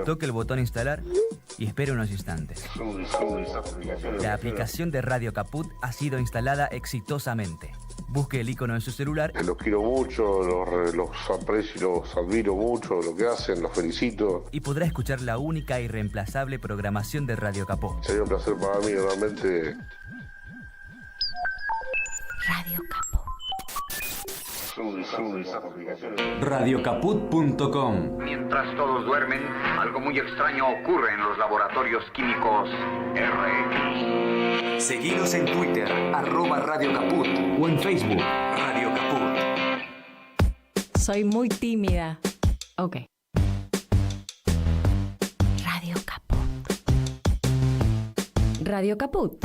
Toque el botón instalar y espere unos instantes. La aplicación de Radio Caput ha sido instalada exitosamente. Busque el icono en su celular. Los quiero mucho, los aprecio y los admiro mucho, lo que hacen, los felicito. Y podrá escuchar la única e irreemplazable programación de Radio Caput. Sería un placer para mí, realmente. Radio Caput. Radiocaput.com. Mientras todos duermen, algo muy extraño ocurre en los laboratorios químicos RX. Seguinos en Twitter, @Radio Caput, o en Facebook, Radio Caput. Soy muy tímida. Ok. Radio Caput. Radio Caput.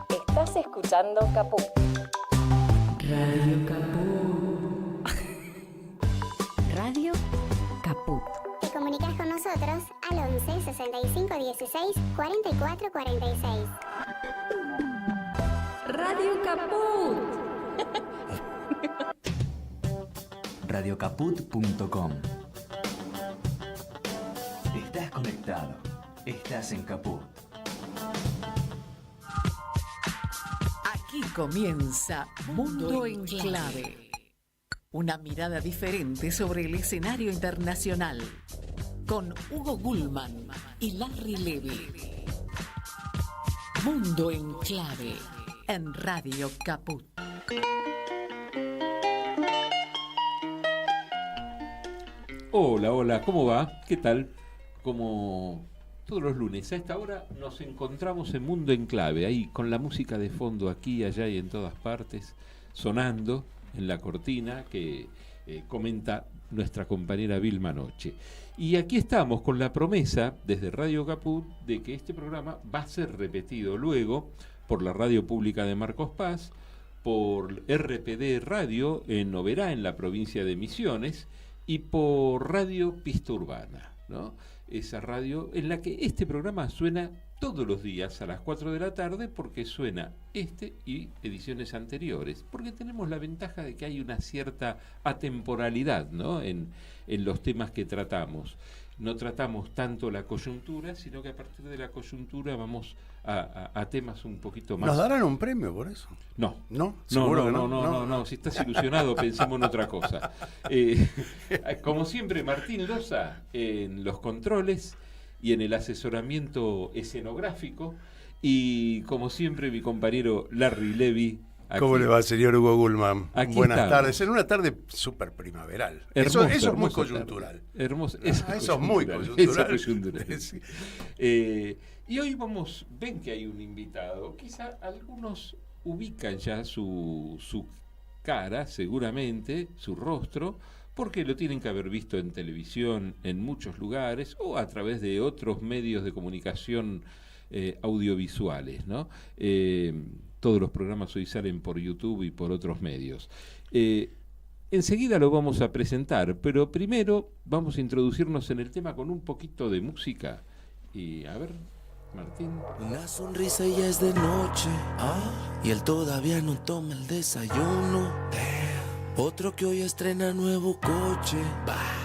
Estás escuchando Caput. Radio Caput. Radio Caput. Te comunicas con nosotros al 11 65 16 44 46. Radio Caput. Radiocaput.com. Estás conectado. Estás en Caput. Aquí comienza Mundo en Clave. Una mirada diferente sobre el escenario internacional. Con Hugo Gulman y Larry Levy. Mundo en Clave en Radio Caput. Hola, hola, ¿cómo va? ¿Qué tal? Como todos los lunes a esta hora nos encontramos en Mundo en Clave, ahí con la música de fondo aquí, allá y en todas partes, sonando en la cortina que comenta nuestra compañera Vilma Noche. Y aquí estamos con la promesa desde Radio Caput de que este programa va a ser repetido luego por la Radio Pública de Marcos Paz, por RPD Radio en Oberá, en la provincia de Misiones, y por Radio Pista Urbana, ¿no? Esa radio en la que este programa suena todos los días a las 4 de la tarde, porque suena este y ediciones anteriores, porque tenemos la ventaja de que hay una cierta atemporalidad, ¿no? en los temas que tratamos. No tratamos tanto la coyuntura, sino que a partir de la coyuntura vamos a temas un poquito más... ¿Nos darán un premio por eso? No. ¿No? No. Si estás ilusionado, pensemos en otra cosa. Como siempre, Martín Loza en los controles y en el asesoramiento escenográfico. Y como siempre, mi compañero Larry Levy. Aquí. ¿Cómo le va, señor Hugo Gulman? Aquí Buenas estamos. tardes. En una tarde súper primaveral. Hermoso, eso es muy hermoso coyuntural. Hermoso, eso es muy coyuntural. Sí. Y hoy ven que hay un invitado. Quizá algunos ubican ya su cara, seguramente, su rostro, porque lo tienen que haber visto en televisión en muchos lugares o a través de otros medios de comunicación audiovisuales, ¿no? Todos los programas hoy salen por YouTube y por otros medios. Enseguida lo vamos a presentar, pero primero vamos a introducirnos en el tema con un poquito de música. Y a ver, Martín. Una sonrisa y ya es de noche, y él todavía no toma el desayuno. Otro que hoy estrena nuevo coche,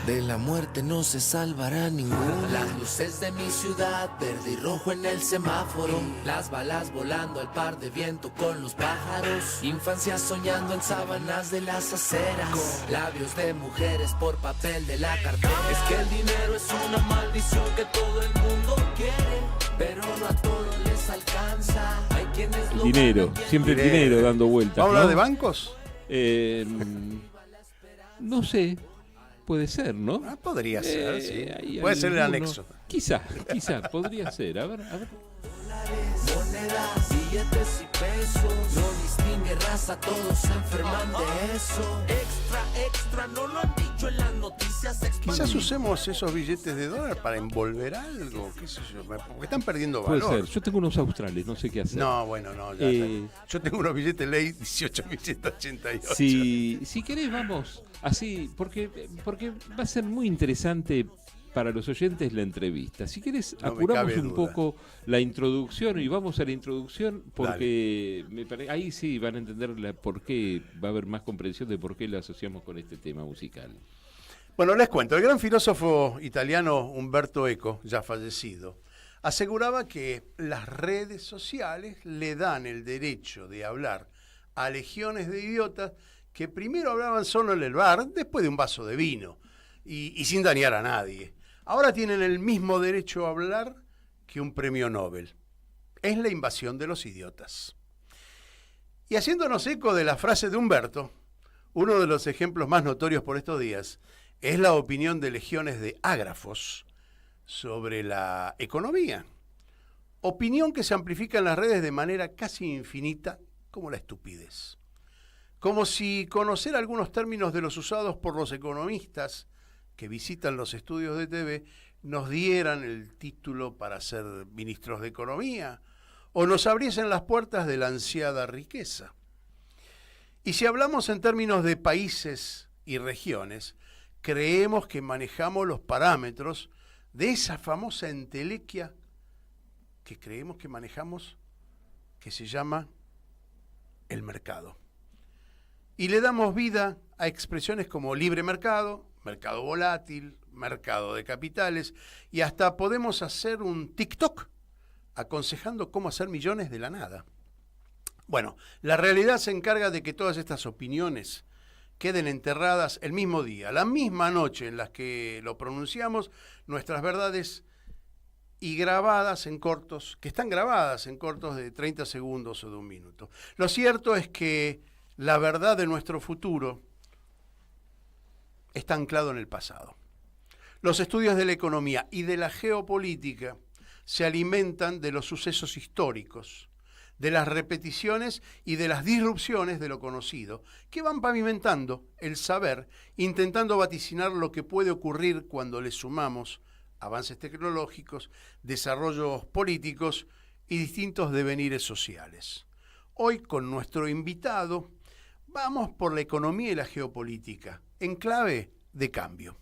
de la muerte no se salvará ninguno. Las luces de mi ciudad, verde y rojo en el semáforo, las balas volando al par de viento con los pájaros, infancia soñando en sábanas de las aceras, labios de mujeres por papel de la cartera. Es que el dinero es una maldición que todo el mundo quiere, pero no a todos les alcanza. Hay quienes lo Dinero, siempre el dinero dando vueltas. ¿Vamos a hablar ¿no? de bancos? No sé, puede ser, ¿no? Podría ser, sí. Puede ser el anexo. Quizá, podría ser. A ver. Monedas, billetes y pesos, no distingue raza, todos se enferman de eso. Extra, no lo han dicho en las noticias. Quizás usemos esos billetes de dólar para envolver algo, qué sé yo, porque están perdiendo valor. Puede ser. Yo tengo unos australes, no sé qué hacer. No, bueno, no. Ya. Yo tengo unos billetes ley 18.188. Si querés, vamos así, porque va a ser muy interesante para los oyentes la entrevista. Si querés, No apuramos un duda. poco la introducción y vamos a la introducción porque ahí sí van a entender por qué, va a haber más comprensión de por qué lo asociamos con este tema musical. Bueno, les cuento, el gran filósofo italiano Umberto Eco, ya fallecido, aseguraba que las redes sociales le dan el derecho de hablar a legiones de idiotas que primero hablaban solo en el bar, después de un vaso de vino, y sin dañar a nadie. Ahora tienen el mismo derecho a hablar que un premio Nobel. Es la invasión de los idiotas. Y haciéndonos eco de la frase de Humberto, uno de los ejemplos más notorios por estos días es la opinión de legiones de ágrafos sobre la economía. Opinión que se amplifica en las redes de manera casi infinita como la estupidez. Como si conocer algunos términos de los usados por los economistas que visitan los estudios de TV nos dieran el título para ser ministros de Economía o nos abriesen las puertas de la ansiada riqueza. Y si hablamos en términos de países y regiones, creemos que manejamos los parámetros de esa famosa entelequia que creemos que manejamos, que se llama el mercado. Y le damos vida a expresiones como libre mercado, mercado volátil, mercado de capitales, y hasta podemos hacer un TikTok aconsejando cómo hacer millones de la nada. Bueno, la realidad se encarga de que todas estas opiniones queden enterradas el mismo día, la misma noche en las que lo pronunciamos, nuestras verdades y grabadas en cortos, que están grabadas en cortos de 30 segundos o de un minuto. Lo cierto es que la verdad de nuestro futuro está anclado en el pasado. Los estudios de la economía y de la geopolítica se alimentan de los sucesos históricos, de las repeticiones y de las disrupciones de lo conocido, que van pavimentando el saber, intentando vaticinar lo que puede ocurrir cuando le sumamos avances tecnológicos, desarrollos políticos y distintos devenires sociales. Hoy, con nuestro invitado, vamos por la economía y la geopolítica, en clave de cambio.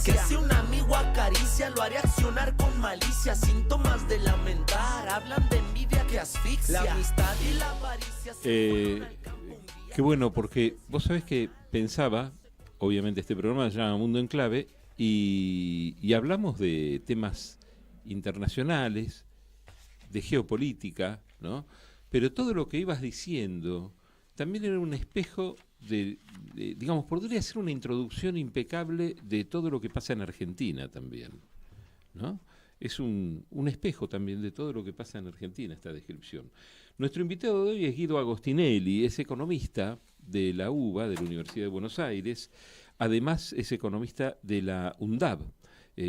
Que si un amigo acaricia lo haré accionar con malicia. Síntomas de lamentar hablan de envidia que asfixia. La amistad y la avaricia. Qué bueno, porque vos sabés que pensaba, obviamente este programa se llama Mundo en Clave, y hablamos de temas internacionales, de geopolítica, ¿no? Pero todo lo que ibas diciendo también era un espejo digamos, podría ser una introducción impecable de todo lo que pasa en Argentina también, ¿no? Es un espejo también de todo lo que pasa en Argentina, esta descripción. Nuestro invitado de hoy es Guido Agostinelli, es economista de la UBA, de la Universidad de Buenos Aires, además es economista de la UNDAB,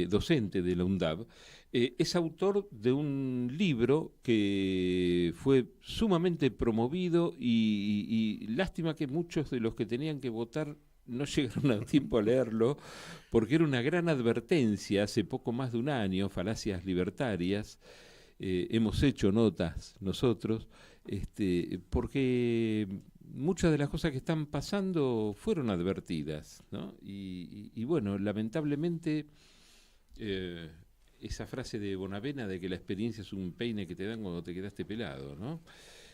docente de la UNDAB. Es autor de un libro que fue sumamente promovido y lástima que muchos de los que tenían que votar no llegaron a tiempo a leerlo, porque era una gran advertencia hace poco más de un año, Falacias Libertarias. Hemos hecho notas nosotros, porque muchas de las cosas que están pasando fueron advertidas, ¿no? Y bueno, lamentablemente esa frase de Bonavena de que la experiencia es un peine que te dan cuando te quedaste pelado, ¿no?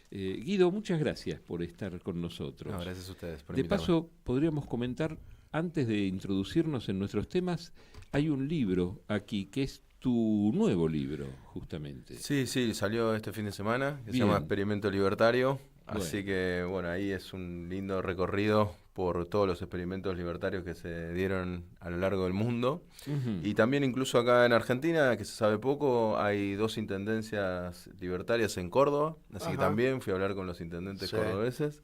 Guido, muchas gracias por estar con nosotros. No, gracias a ustedes por De invitarme. paso, podríamos comentar, antes de introducirnos en nuestros temas, hay un libro aquí que es tu nuevo libro, justamente. Sí, salió este fin de semana, que se Bien. llama Experimento Libertario. Bueno. Así que, bueno, ahí es un lindo recorrido por todos los experimentos libertarios que se dieron a lo largo del mundo. Ujú. Y también incluso acá en Argentina, que se sabe poco, hay 2 intendencias libertarias en Córdoba. Así que Ajá. también fui a hablar con los intendentes Sí. cordobeses.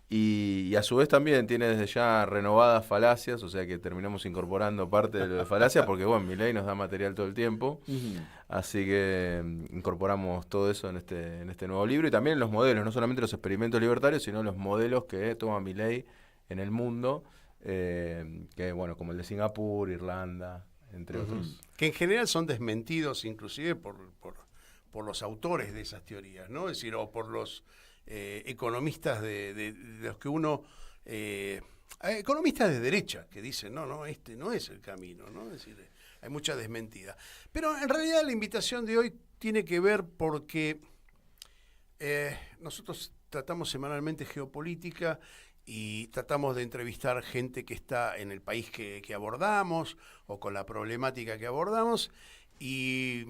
Y a su vez también tiene desde ya renovadas falacias, o sea que terminamos incorporando parte de lo de falacias, porque bueno, Milei nos da material todo el tiempo. Ujú. Así que incorporamos todo eso en este nuevo libro y también los modelos, no solamente los experimentos libertarios, sino los modelos que toma Milei en el mundo, que bueno, como el de Singapur, Irlanda, entre otros. Que en general son desmentidos inclusive por los autores de esas teorías, ¿no? Es decir, o por los economistas de los que uno... economistas de derecha que dicen, no, este no es el camino, ¿no? Es decir, hay mucha desmentida. Pero en realidad la invitación de hoy tiene que ver porque nosotros tratamos semanalmente geopolítica y tratamos de entrevistar gente que está en el país que abordamos o con la problemática que abordamos, y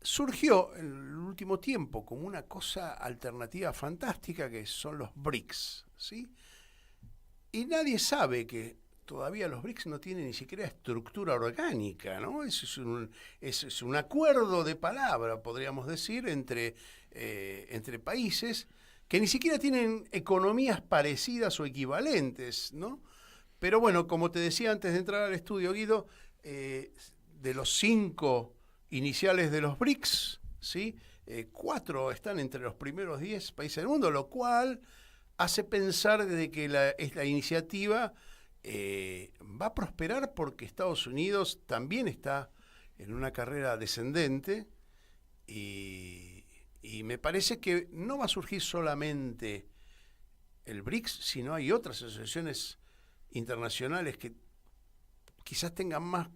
surgió en el último tiempo como una cosa alternativa fantástica que son los BRICS, ¿sí? Y nadie sabe que todavía los BRICS no tienen ni siquiera estructura orgánica, ¿no? Es un acuerdo de palabra, podríamos decir, entre países que ni siquiera tienen economías parecidas o equivalentes, ¿no? Pero bueno, como te decía antes de entrar al estudio, Guido, de los 5 iniciales de los BRICS, ¿sí? 4 están entre los primeros 10 países del mundo, lo cual hace pensar de que esta iniciativa va a prosperar porque Estados Unidos también está en una carrera descendente y me parece que no va a surgir solamente el BRICS, sino hay otras asociaciones internacionales que quizás tengan más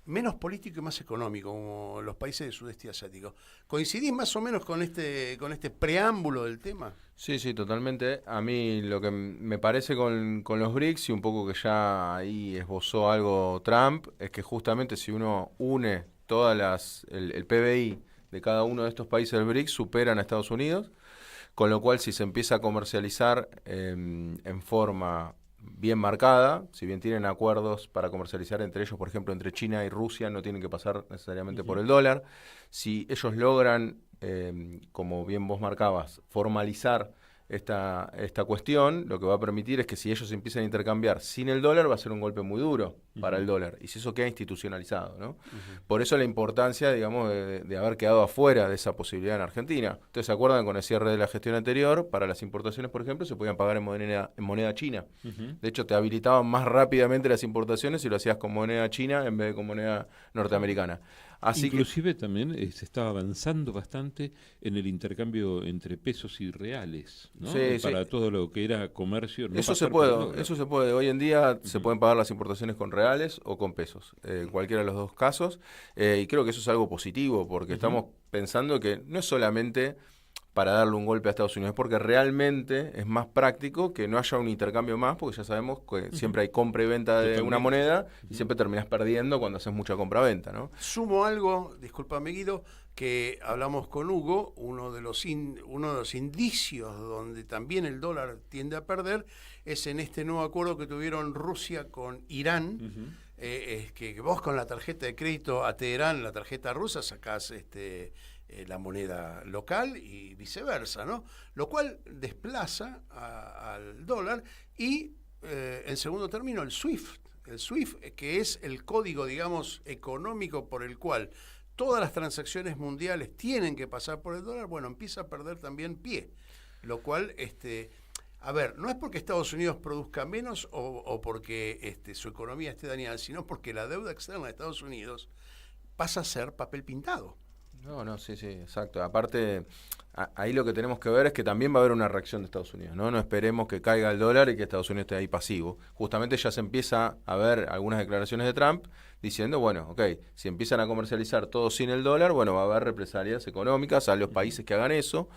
menos político y más económico, como los países del sudeste asiático. ¿Coincidís más o menos con este preámbulo del tema? Sí, totalmente. A mí lo que me parece con los BRICS, y un poco que ya ahí esbozó algo Trump, es que justamente si uno une el PBI de cada uno de estos países del BRICS, superan a Estados Unidos, con lo cual si se empieza a comercializar en forma bien marcada, si bien tienen acuerdos para comercializar entre ellos, por ejemplo, entre China y Rusia, no tienen que pasar necesariamente por el dólar. Si ellos logran, como bien vos marcabas, formalizar esta cuestión, lo que va a permitir es que si ellos empiezan a intercambiar sin el dólar, va a ser un golpe muy duro para el dólar, y si eso queda institucionalizado, ¿no? Por eso la importancia, digamos, de haber quedado afuera de esa posibilidad en Argentina. Ustedes se acuerdan, con el cierre de la gestión anterior, para las importaciones, por ejemplo, se podían pagar en moneda china. De hecho, te habilitaban más rápidamente las importaciones si lo hacías con moneda china en vez de con moneda norteamericana. Inclusive también se estaba avanzando bastante en el intercambio entre pesos y reales, ¿no? Para todo lo que era comercio. Eso se puede. Hoy en día se pueden pagar las importaciones con reales o con pesos, cualquiera de los dos casos. Y creo que eso es algo positivo, porque estamos pensando que no es solamente para darle un golpe a Estados Unidos, es porque realmente es más práctico que no haya un intercambio más, porque ya sabemos que siempre hay compra y venta de una moneda y siempre terminás perdiendo cuando haces mucha compra-venta, ¿no? Sumo algo, discúlpame Guido, que hablamos con Hugo, uno de los indicios donde también el dólar tiende a perder es en este nuevo acuerdo que tuvieron Rusia con Irán, es que vos con la tarjeta de crédito a Teherán, la tarjeta rusa, sacás la moneda local y viceversa, ¿no? Lo cual desplaza al dólar y, en segundo término, el SWIFT, que es el código, digamos, económico por el cual todas las transacciones mundiales tienen que pasar por el dólar, bueno, empieza a perder también pie, lo cual, a ver, no es porque Estados Unidos produzca menos o porque su economía esté dañada, sino porque la deuda externa de Estados Unidos pasa a ser papel pintado. No, sí, exacto. Aparte, ahí lo que tenemos que ver es que también va a haber una reacción de Estados Unidos, ¿no? No esperemos que caiga el dólar y que Estados Unidos esté ahí pasivo. Justamente ya se empieza a ver algunas declaraciones de Trump diciendo, bueno, ok, si empiezan a comercializar todo sin el dólar, bueno, va a haber represalias económicas a los países que hagan eso,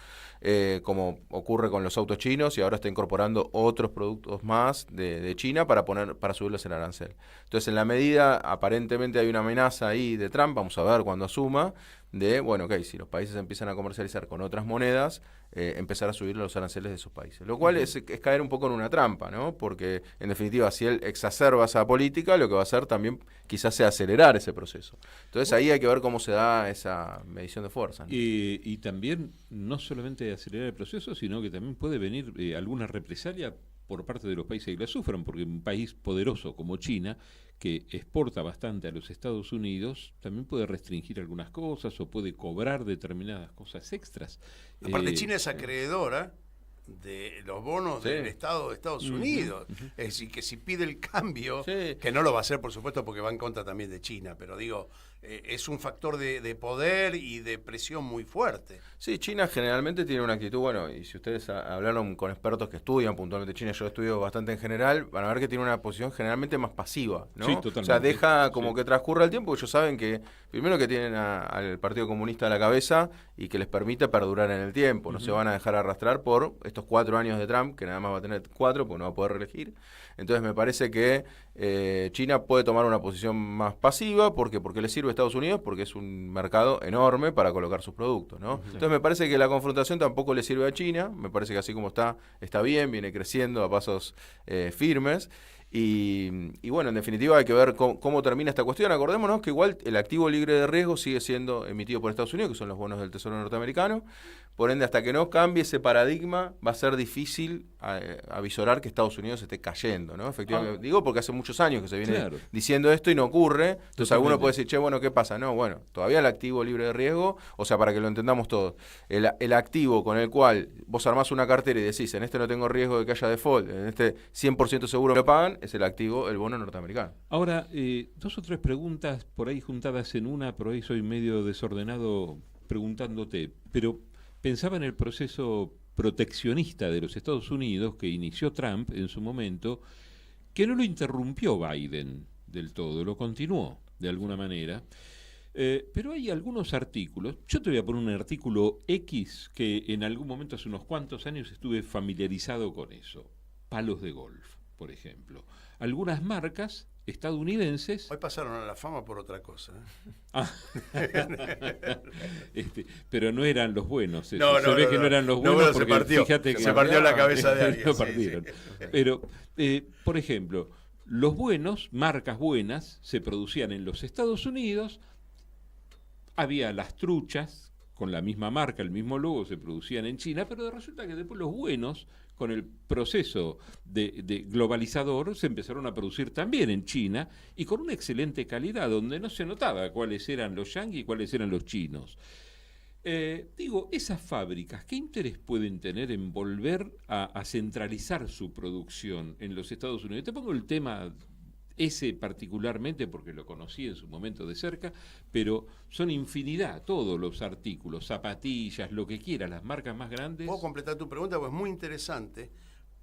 como ocurre con los autos chinos, y ahora está incorporando otros productos más de China para subirlos en arancel. Entonces, en la medida, aparentemente hay una amenaza ahí de Trump, vamos a ver cuando asuma, de, bueno, ok, si los países empiezan a comercializar con otras monedas, empezar a subir los aranceles de esos países. Lo cual es caer un poco en una trampa, ¿no? Porque, en definitiva, si él exacerba esa política, lo que va a hacer también quizás sea acelerar ese proceso. Entonces, ahí hay que ver cómo se da esa medición de fuerza, ¿no? Y también, no solamente acelerar el proceso, sino que también puede venir alguna represalia por parte de los países que la sufran, porque un país poderoso como China, que exporta bastante a los Estados Unidos, también puede restringir algunas cosas o puede cobrar determinadas cosas extras. Aparte, China es acreedora de los bonos del Estado de Estados Unidos. Es decir, que si pide el cambio, que no lo va a hacer, por supuesto, porque va en contra también de China, pero digo, es un factor de poder y de presión muy fuerte. Sí, China generalmente tiene una actitud, bueno, y si ustedes hablaron con expertos que estudian puntualmente China, yo estudio bastante en general, van a ver que tiene una posición generalmente más pasiva, ¿no? Sí, totalmente. O sea, deja como que transcurra el tiempo, porque ellos saben que, primero que tienen al Partido Comunista a la cabeza y que les permite perdurar en el tiempo, no se van a dejar arrastrar por estos 4 años de Trump, que nada más va a tener 4 porque no va a poder reelegir. Entonces me parece que China puede tomar una posición más pasiva. ¿Por qué? Porque le sirve a Estados Unidos, porque es un mercado enorme para colocar sus productos, ¿no? Entonces me parece que la confrontación tampoco le sirve a China. Me parece que así como está bien, viene creciendo a pasos firmes. Y bueno, en definitiva hay que ver cómo termina esta cuestión. Acordémonos que igual el activo libre de riesgo sigue siendo emitido por Estados Unidos, que son los bonos del Tesoro norteamericano. Por ende, hasta que no cambie ese paradigma, va a ser difícil avisorar que Estados Unidos esté cayendo, ¿no? Efectivamente, digo porque hace muchos años que se viene diciendo esto y no ocurre. Entonces alguno puede decir, che, bueno, ¿qué pasa? No, bueno, todavía el activo libre de riesgo, o sea, para que lo entendamos todos, el activo con el cual vos armás una cartera y decís, en este no tengo riesgo de que haya default, en este 100% seguro que lo pagan, es el activo, el bono norteamericano. Ahora, 2 o 3 preguntas por ahí juntadas en una, por ahí soy medio desordenado preguntándote, pero pensaba en el proceso proteccionista de los Estados Unidos que inició Trump en su momento, que no lo interrumpió Biden del todo, lo continuó de alguna manera. Pero hay algunos artículos, yo te voy a poner un artículo X que en algún momento hace unos cuantos años estuve familiarizado con eso, palos de golf, por ejemplo. Algunas marcas estadounidenses... Hoy pasaron a la fama por otra cosa. Pero no eran los buenos. Se ve que no eran los buenos porque fíjate que se partió la cabeza de alguien. Lo partieron. Sí. Pero, por ejemplo, los buenos, marcas buenas, se producían en los Estados Unidos. Había las truchas con la misma marca, el mismo logo, se producían en China, pero resulta que después los buenos, con el proceso de globalizador, se empezaron a producir también en China y con una excelente calidad, donde no se notaba cuáles eran los yanquis y cuáles eran los chinos. Digo, esas fábricas, ¿qué interés pueden tener en volver a centralizar su producción en los Estados Unidos? Te pongo el tema ese particularmente porque lo conocí en su momento de cerca, pero son infinidad, todos los artículos, zapatillas, lo que quieras, las marcas más grandes. Puedo completar tu pregunta, pues es muy interesante,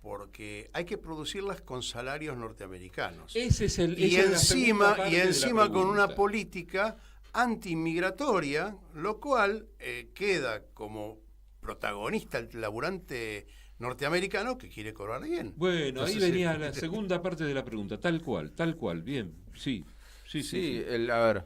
porque hay que producirlas con salarios norteamericanos. Ese es el y encima con una política anti-inmigratoria, lo cual queda como protagonista el laburante norteamericano que quiere cobrar bien. Bueno, entonces, ahí venía la segunda parte de la pregunta, tal cual, bien, sí. A ver,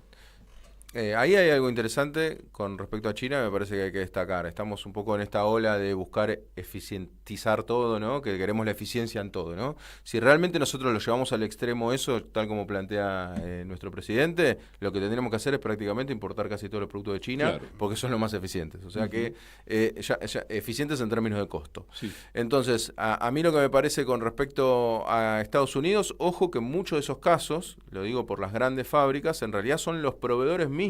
ahí hay algo interesante con respecto a China, me parece que hay que destacar. Estamos un poco en esta ola de buscar eficientizar todo, ¿no? Que queremos la eficiencia en todo, ¿no? Si realmente nosotros lo llevamos al extremo eso, tal como plantea nuestro presidente, lo que tendríamos que hacer es prácticamente importar casi todos los productos de China, porque son los más eficientes. O sea que ya eficientes en términos de costo. Sí. Entonces, a mí lo que me parece con respecto a Estados Unidos, ojo que en muchos de esos casos, lo digo por las grandes fábricas, en realidad son los proveedores mismos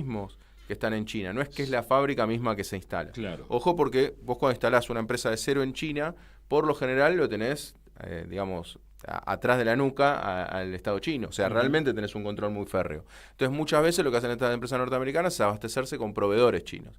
que están en China, no es que es la fábrica misma que se instala. Claro. Ojo, porque vos cuando instalás una empresa de cero en China, por lo general lo tenés, digamos, atrás de la nuca al Estado chino. O sea, realmente tenés un control muy férreo. Entonces, muchas veces lo que hacen estas empresas norteamericanas es abastecerse con proveedores chinos.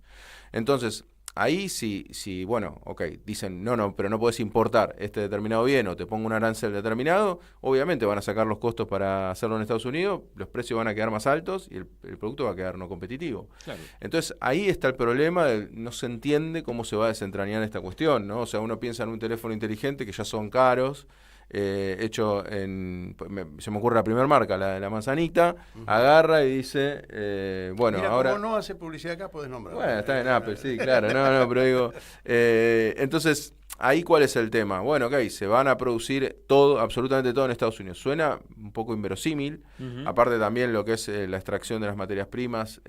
Entonces, ahí sí, bueno, ok, dicen, no, pero no podés importar este determinado bien o te pongo un arancel determinado, obviamente van a sacar los costos para hacerlo en Estados Unidos, los precios van a quedar más altos y el producto va a quedar no competitivo. Claro. Entonces, ahí está el problema, no se entiende cómo se va a desentrañar esta cuestión, ¿no? O sea, uno piensa en un teléfono inteligente que ya son caros, hecho se me ocurre la primera marca, la manzanita, agarra y dice, bueno, mira, ahora... como no hace publicidad acá, podés nombrar. Bueno, está en Apple, sí, claro, no, pero digo, entonces, ahí cuál es el tema. Bueno, ok, se van a producir todo, absolutamente todo en Estados Unidos. Suena un poco inverosímil, aparte también lo que es la extracción de las materias primas,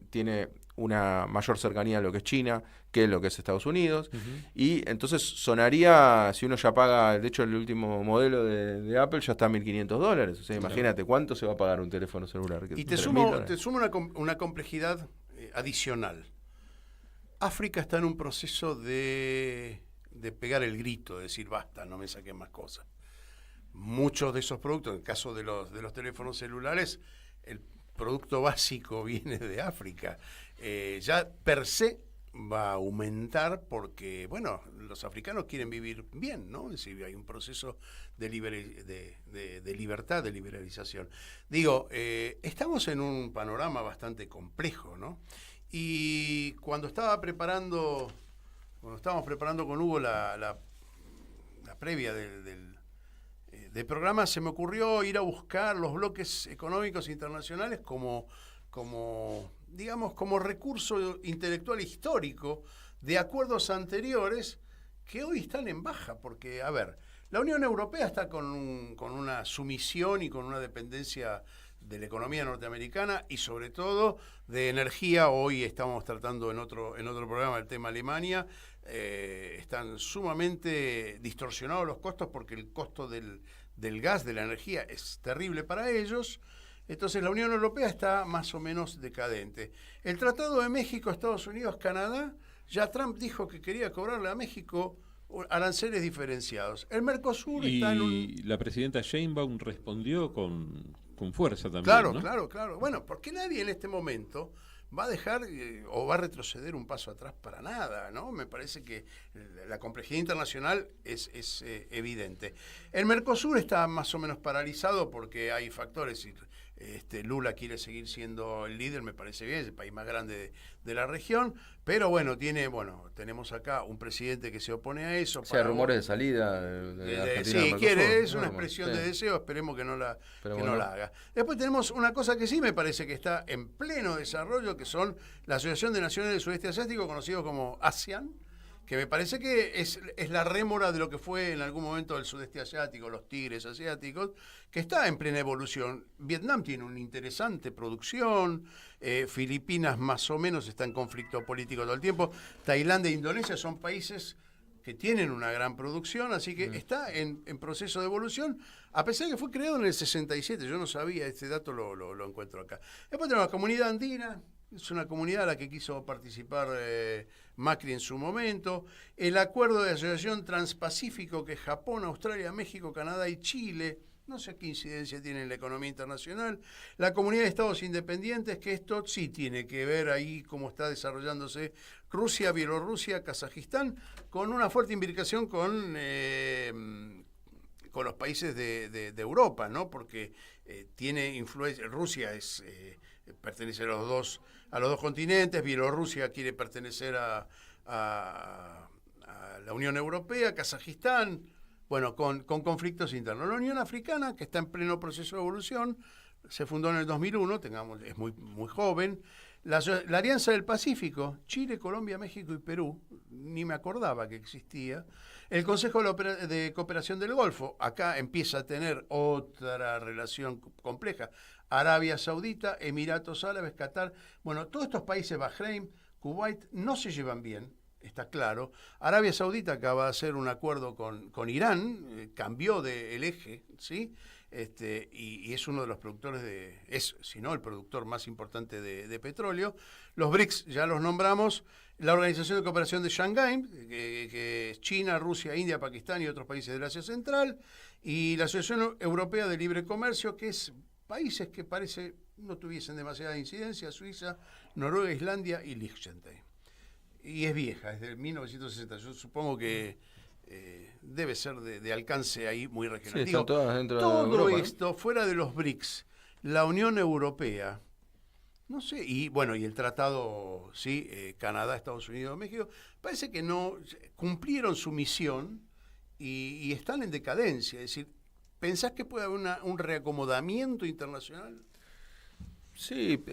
tiene una mayor cercanía a lo que es China que lo que es Estados Unidos, y entonces sonaría, si uno ya paga, de hecho el último modelo de Apple ya está a $1.500, o sea, imagínate cuánto se va a pagar un teléfono celular. Y te sumo una complejidad adicional. África está en un proceso de pegar el grito, de decir basta, no me saquen más cosas. Muchos de esos productos, en el caso de los teléfonos celulares, el producto básico viene de África. Ya per se va a aumentar porque, bueno, los africanos quieren vivir bien, ¿no? Es decir, hay un proceso de libertad, de liberalización. Digo, estamos en un panorama bastante complejo, ¿no? Y cuando estábamos preparando con Hugo la previa del programa, se me ocurrió ir a buscar los bloques económicos internacionales como recurso intelectual histórico de acuerdos anteriores que hoy están en baja, porque, a ver, la Unión Europea está con una sumisión y con una dependencia de la economía norteamericana y sobre todo de energía. Hoy estamos tratando en otro programa el tema Alemania. Están sumamente distorsionados los costos porque el costo del gas, de la energía, es terrible para ellos. Entonces la Unión Europea está más o menos decadente. El Tratado de México, Estados Unidos, Canadá, ya Trump dijo que quería cobrarle a México aranceles diferenciados. El Mercosur está en un... Y la presidenta Sheinbaum respondió con fuerza también, Claro, ¿no? claro. Bueno, porque nadie en este momento va a dejar o va a retroceder un paso atrás para nada, ¿no? Me parece que la complejidad internacional es evidente. El Mercosur está más o menos paralizado porque hay factores. Lula quiere seguir siendo el líder, me parece bien, es el país más grande de la región, pero bueno, tenemos acá un presidente que se opone a eso. O sea, rumores de salida de Argentina. Sí, es una expresión de deseo, esperemos que no la haga. Después tenemos una cosa que sí me parece que está en pleno desarrollo, que son la Asociación de Naciones del Sudeste Asiático, conocido como ASEAN, que me parece que es la rémora de lo que fue en algún momento el sudeste asiático, los tigres asiáticos, que está en plena evolución. Vietnam tiene una interesante producción, Filipinas más o menos está en conflicto político todo el tiempo, Tailandia e Indonesia son países que tienen una gran producción, así que está en proceso de evolución, a pesar de que fue creado en el 67, yo no sabía, este dato lo encuentro acá. Después tenemos la Comunidad Andina. Es una comunidad a la que quiso participar Macri en su momento. El acuerdo de asociación transpacífico que Japón, Australia, México, Canadá y Chile, no sé qué incidencia tiene en la economía internacional. La comunidad de estados independientes, que esto sí tiene que ver ahí cómo está desarrollándose Rusia, Bielorrusia, Kazajistán, con una fuerte implicación con los países de Europa, ¿no? Porque tiene influencia. Rusia pertenece a los dos continentes, Bielorrusia quiere pertenecer a la Unión Europea, Kazajistán, bueno, con conflictos internos. La Unión Africana, que está en pleno proceso de evolución, se fundó en el 2001, es muy, muy joven. La Alianza del Pacífico, Chile, Colombia, México y Perú, ni me acordaba que existía. El Consejo de Cooperación del Golfo, acá empieza a tener otra relación compleja. Arabia Saudita, Emiratos Árabes, Qatar, bueno, todos estos países, Bahrein, Kuwait, no se llevan bien, está claro. Arabia Saudita acaba de hacer un acuerdo con Irán, cambió el eje, ¿sí? Y es uno de los productores si no el productor más importante de petróleo. Los BRICS, ya los nombramos. La Organización de Cooperación de Shanghái, que es China, Rusia, India, Pakistán y otros países del Asia Central. Y la Asociación Europea de Libre Comercio, que es países que parece no tuviesen demasiada incidencia: Suiza, Noruega, Islandia y Liechtenstein. Y es vieja, es de 1960. Yo supongo que debe ser de alcance ahí muy regional. Sí, están todas dentro todo de Europa, esto, ¿no? Fuera de los BRICS, la Unión Europea, no sé, y bueno, y el tratado, sí, Canadá, Estados Unidos, México, parece que no cumplieron su misión y están en decadencia. Es decir, ¿pensás que puede haber un reacomodamiento internacional? Sí,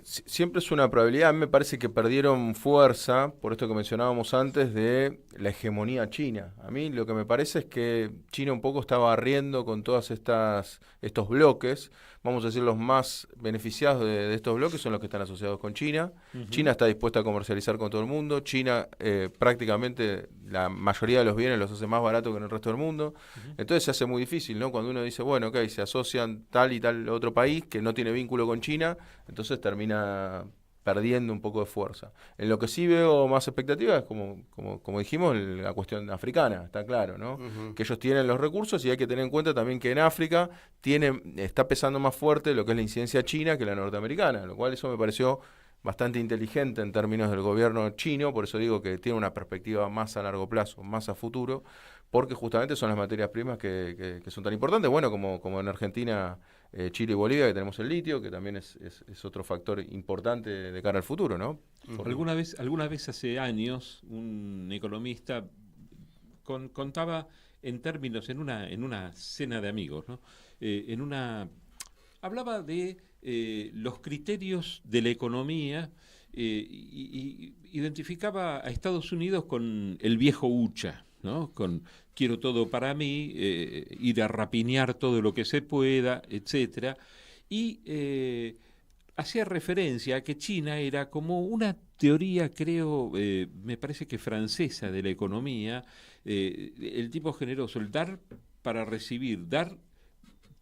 siempre es una probabilidad. A mí me parece que perdieron fuerza, por esto que mencionábamos antes, de la hegemonía china. A mí lo que me parece es que China un poco está barriendo con todas estos bloques. Vamos a decir, los más beneficiados de estos bloques son los que están asociados con China. China está dispuesta a comercializar con todo el mundo. China prácticamente la mayoría de los bienes los hace más barato que en el resto del mundo. Entonces se hace muy difícil, ¿no? Cuando uno dice, bueno, ok, se asocian tal y tal otro país que no tiene vínculo con China, entonces termina perdiendo un poco de fuerza. En lo que sí veo más expectativas, como dijimos, la cuestión africana, está claro, ¿no? Que ellos tienen los recursos y hay que tener en cuenta también que en África está pesando más fuerte lo que es la incidencia china que la norteamericana, lo cual eso me pareció bastante inteligente en términos del gobierno chino, por eso digo que tiene una perspectiva más a largo plazo, más a futuro, porque justamente son las materias primas que son tan importantes, bueno, como en Argentina, Chile y Bolivia, que tenemos el litio, que también es otro factor importante de cara al futuro, ¿no? Alguna vez hace años, un economista contaba en términos, en una cena de amigos, ¿no? Hablaba de los criterios de la economía y identificaba a Estados Unidos con el viejo Ucha, ¿no? Con quiero todo para mí, ir a rapiñar todo lo que se pueda, etcétera, y hacía referencia a que China era como una teoría, creo, me parece que francesa de la economía, el tipo generoso, el dar para recibir, dar,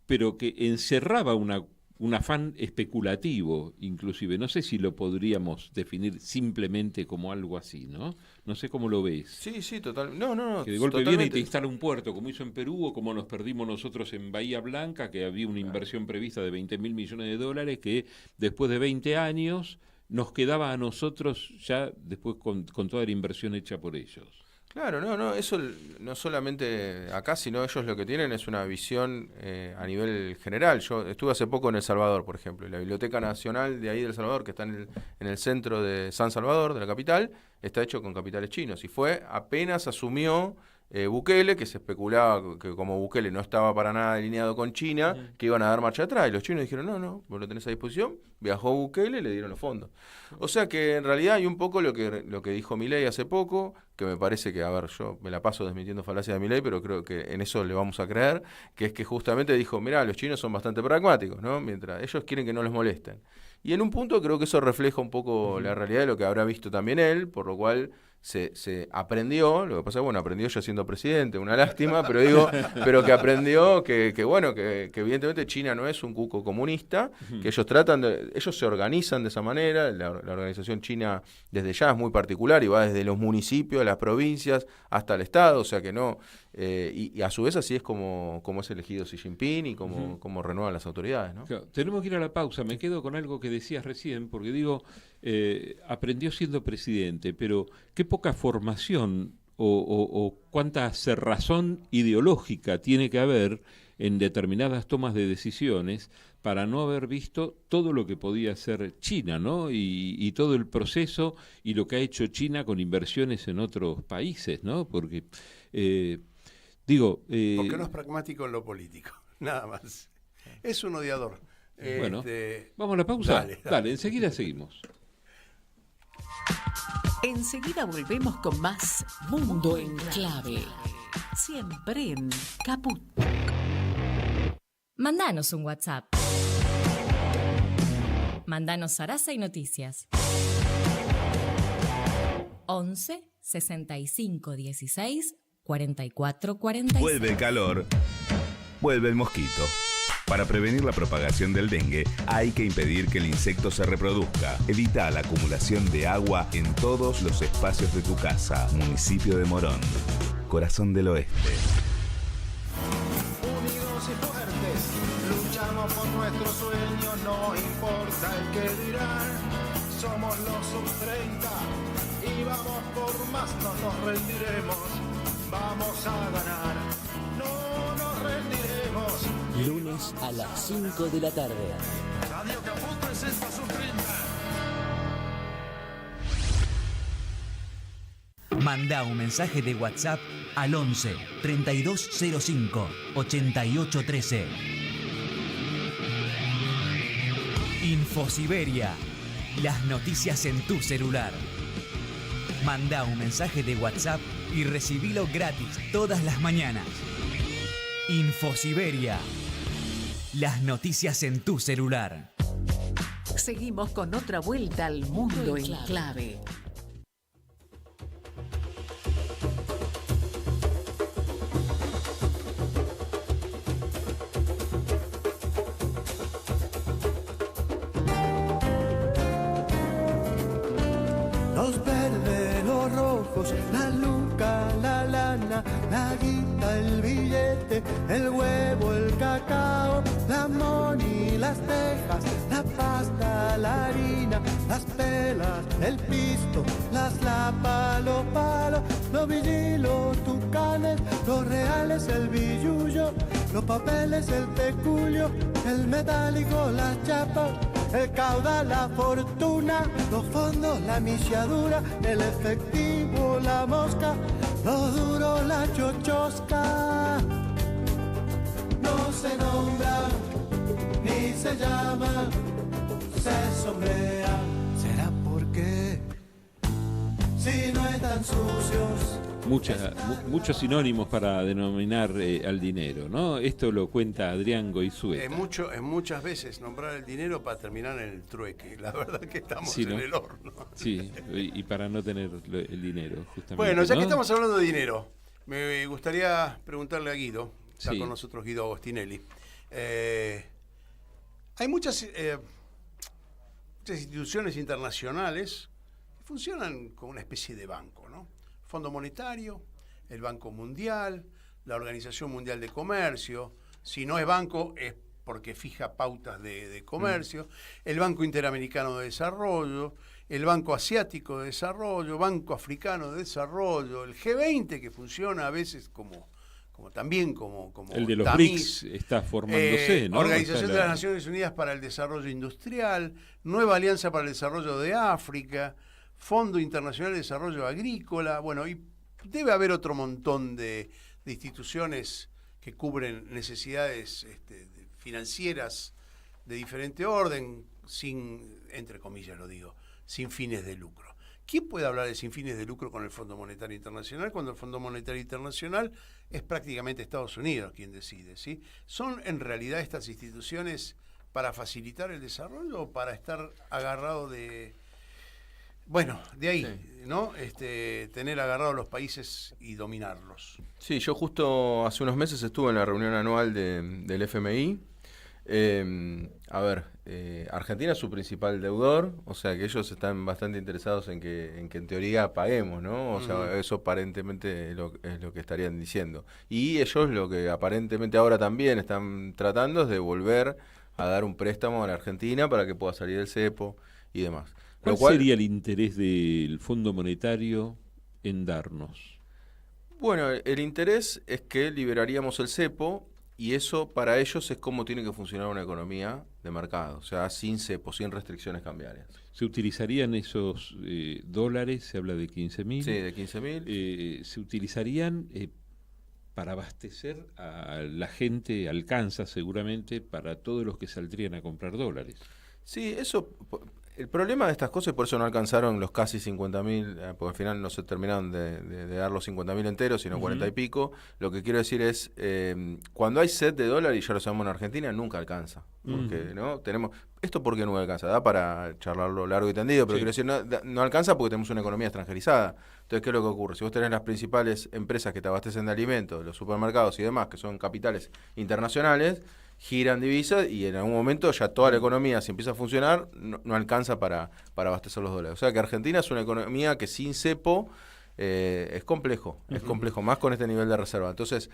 pero que encerraba un afán especulativo, inclusive. No sé si lo podríamos definir simplemente como algo así, ¿no? No sé cómo lo ves. Sí, total. No. Que de golpe totalmente. viene y te instala un puerto, como hizo en Perú, o como nos perdimos nosotros en Bahía Blanca, que había una inversión prevista de 20.000 millones de dólares, que después de 20 años nos quedaba a nosotros ya después con toda la inversión hecha por ellos. Claro, no, eso no solamente acá, sino ellos lo que tienen es una visión a nivel general. Yo estuve hace poco en El Salvador, por ejemplo, y la Biblioteca Nacional de ahí de El Salvador, que está en el centro de San Salvador, de la capital, está hecho con capitales chinos. Y fue apenas asumió Bukele, que se especulaba que como Bukele no estaba para nada alineado con China, que iban a dar marcha atrás. Y los chinos dijeron, no, vos lo tenés a disposición. Viajó Bukele y le dieron los fondos. O sea que en realidad hay un poco lo que dijo Milei hace poco, que me parece que, a ver, yo me la paso desmintiendo falacias de Milei, pero creo que en eso le vamos a creer, que es que justamente dijo, mirá, los chinos son bastante pragmáticos, ¿no? Mientras ellos quieren que no les molesten. Y en un punto creo que eso refleja un poco la realidad de lo que habrá visto también él, por lo cual se aprendió, lo que pasa es bueno, aprendió ya siendo presidente, una lástima, pero que aprendió que evidentemente China no es un cuco comunista, que ellos se organizan de esa manera, la organización china desde ya es muy particular y va desde los municipios, las provincias, hasta el Estado, o sea que no, y a su vez así es como es elegido Xi Jinping y como renuevan las autoridades, ¿no? Claro, tenemos que ir a la pausa, me quedo con algo que decías recién, porque digo, aprendió siendo presidente, pero qué poca formación o cuánta cerrazón ideológica tiene que haber en determinadas tomas de decisiones para no haber visto todo lo que podía hacer China, ¿no? Y todo el proceso y lo que ha hecho China con inversiones en otros países, ¿no? Porque, porque no es pragmático en lo político, nada más. Es un odiador. Bueno, vamos a la pausa. Dale, enseguida seguimos. Enseguida volvemos con más Mundo en Clave. Siempre en Caput. Mandanos un WhatsApp. Mandanos zaraza y noticias. 11 65 16 44 46. Vuelve el calor, vuelve el mosquito. Para prevenir la propagación del dengue, hay que impedir que el insecto se reproduzca. Evita la acumulación de agua en todos los espacios de tu casa. Municipio de Morón, corazón del oeste. Unidos y fuertes, luchamos por nuestro sueño, no importa el que dirán. Somos los sub-30 y vamos por más, no nos rendiremos. Vamos a ganar, no nos rendiremos. Lunes a las 5 de la tarde. Radio Caput presenta su Manda un mensaje de WhatsApp al 11 3205 8813. Infosiberia. Las noticias en tu celular. Manda un mensaje de WhatsApp y recibilo gratis todas las mañanas. Infosiberia. Las noticias en tu celular. Seguimos con otra vuelta al Mundo en Clave. Los verdes, los rojos, la luca, la lana, la guita, el billete, el huevo, el cacao, la moni, las tejas, la pasta, la harina, las pelas, el pisto, las lapas, los palos, los villilos, tucanes, los reales, el billullo, los papeles, el peculio, el metálico, las chapas, el caudal, la fortuna, los fondos, la misiadura, el efectivo, la mosca, lo duro, la chochosca. No se nombra, ni se llama, se sombrea. ¿Será porque si no están sucios? Muchos sinónimos para denominar al dinero, ¿no? Esto lo cuenta Adrián Goizueta. Es muchas veces nombrar el dinero para terminar en el trueque. La verdad que estamos Sí, ¿no? en el horno. Sí, y para no tener el dinero, justamente. Bueno, ya ¿no? que estamos hablando de dinero, me gustaría preguntarle a Guido, está Sí. con nosotros Guido Agostinelli. Hay muchas instituciones internacionales que funcionan como una especie de banco, ¿no? Fondo Monetario, el Banco Mundial, la Organización Mundial de Comercio. Si no es banco es porque fija pautas de comercio. El Banco Interamericano de Desarrollo, el Banco Asiático de Desarrollo, Banco Africano de Desarrollo, el G20 que funciona a veces como el de los tamiz, BRICS está formándose, ¿no? Organización de las Naciones Unidas para el Desarrollo Industrial, Nueva Alianza para el Desarrollo de África, Fondo Internacional de Desarrollo Agrícola, bueno, y debe haber otro montón de instituciones que cubren necesidades financieras de diferente orden, entre comillas lo digo, sin fines de lucro. ¿Quién puede hablar de sin fines de lucro con el Fondo Monetario Internacional cuando el Fondo Monetario Internacional es prácticamente Estados Unidos quien decide, ¿sí? ¿Son en realidad estas instituciones para facilitar el desarrollo o para estar agarrado de... Bueno, de ahí, sí, ¿no? Tener agarrados los países y dominarlos. Sí, yo justo hace unos meses estuve en la reunión anual del FMI. Argentina es su principal deudor, o sea que ellos están bastante interesados en que en teoría paguemos, ¿no? O sea, eso aparentemente es lo que estarían diciendo. Y ellos lo que aparentemente ahora también están tratando es de volver a dar un préstamo a la Argentina para que pueda salir del cepo y demás. ¿Cuál sería el interés del Fondo Monetario en darnos? Bueno, el interés es que liberaríamos el cepo y eso para ellos es como tiene que funcionar una economía de mercado, o sea, sin cepo, sin restricciones cambiarias. ¿Se utilizarían esos dólares? Se habla de 15.000. Sí, de 15.000. ¿Se utilizarían para abastecer a la gente? Alcanza seguramente para todos los que saldrían a comprar dólares. Sí, eso... El problema de estas cosas, y por eso no alcanzaron los casi 50.000, porque al final no se terminaron de dar los 50.000 enteros, sino 40 y pico. Lo que quiero decir es, cuando hay sed de dólar, y ya lo sabemos en Argentina, nunca alcanza. Porque no tenemos esto porque no alcanza, da para charlarlo largo y tendido, pero quiero decir, no alcanza porque tenemos una economía extranjerizada. Entonces, ¿qué es lo que ocurre? Si vos tenés las principales empresas que te abastecen de alimentos, los supermercados y demás, que son capitales internacionales, giran divisas y en algún momento ya toda la economía, si empieza a funcionar, no alcanza para abastecer los dólares. O sea que Argentina es una economía que sin cepo es complejo, más con este nivel de reserva. Entonces,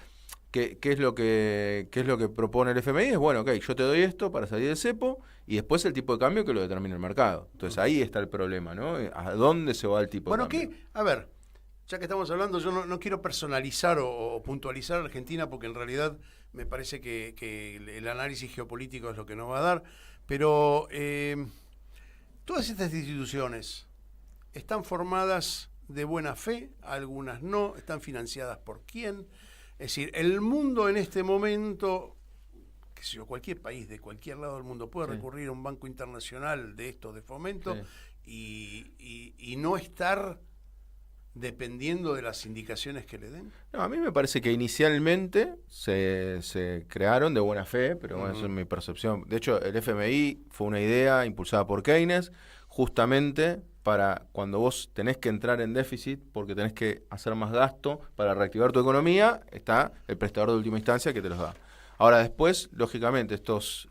¿qué es lo que propone el FMI? Es, bueno, yo te doy esto para salir del cepo y después el tipo de cambio que lo determina el mercado. Entonces ahí está el problema, ¿no? ¿A dónde se va el tipo de cambio? A ver, ya que estamos hablando, yo no quiero personalizar o puntualizar a Argentina porque en realidad me parece que el análisis geopolítico es lo que nos va a dar, pero todas estas instituciones están formadas de buena fe, algunas no, están financiadas por quién. Es decir, el mundo en este momento, qué sé yo, cualquier país de cualquier lado del mundo puede recurrir a un banco internacional de estos de fomento y no estar dependiendo de las indicaciones que le den. No, a mí me parece que inicialmente se crearon de buena fe, pero bueno, eso es mi percepción. De hecho, el FMI fue una idea impulsada por Keynes, justamente para cuando vos tenés que entrar en déficit, porque tenés que hacer más gasto para reactivar tu economía, está el prestador de última instancia que te los da. Ahora después, lógicamente, estos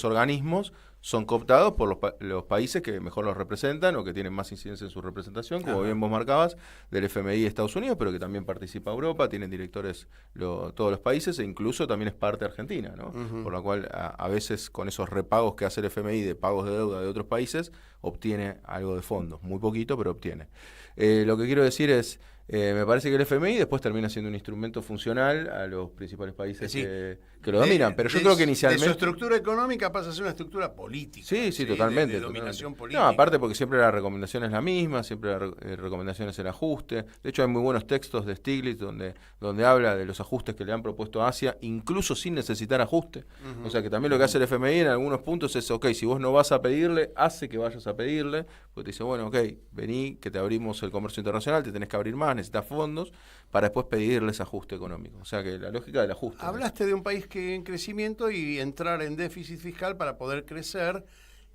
organismos son cooptados por los países que mejor los representan o que tienen más incidencia en su representación, como bien vos marcabas, del FMI de Estados Unidos, pero que también participa Europa, tienen directores todos los países e incluso también es parte Argentina, ¿no? Por lo cual a veces con esos repagos que hace el FMI de pagos de deuda de otros países, obtiene algo de fondos, muy poquito, pero obtiene. Lo que quiero decir es, Me parece que el FMI después termina siendo un instrumento funcional a los principales países que lo dominan, pero yo creo que inicialmente... De su estructura económica pasa a ser una estructura política. Sí, totalmente. De dominación política. No, aparte porque siempre la recomendación es la misma, siempre la recomendación es el ajuste. De hecho, hay muy buenos textos de Stiglitz donde habla de los ajustes que le han propuesto a Asia, incluso sin necesitar ajuste. O sea que también lo que hace el FMI en algunos puntos es, ok, si vos no vas a pedirle, hace que vayas a pedirle, porque te dice, bueno, ok, vení, que te abrimos el comercio internacional, te tenés que abrir más, necesitas fondos, para después pedirles ajuste económico. O sea que la lógica del ajuste. Hablaste de un país que en crecimiento y entrar en déficit fiscal para poder crecer.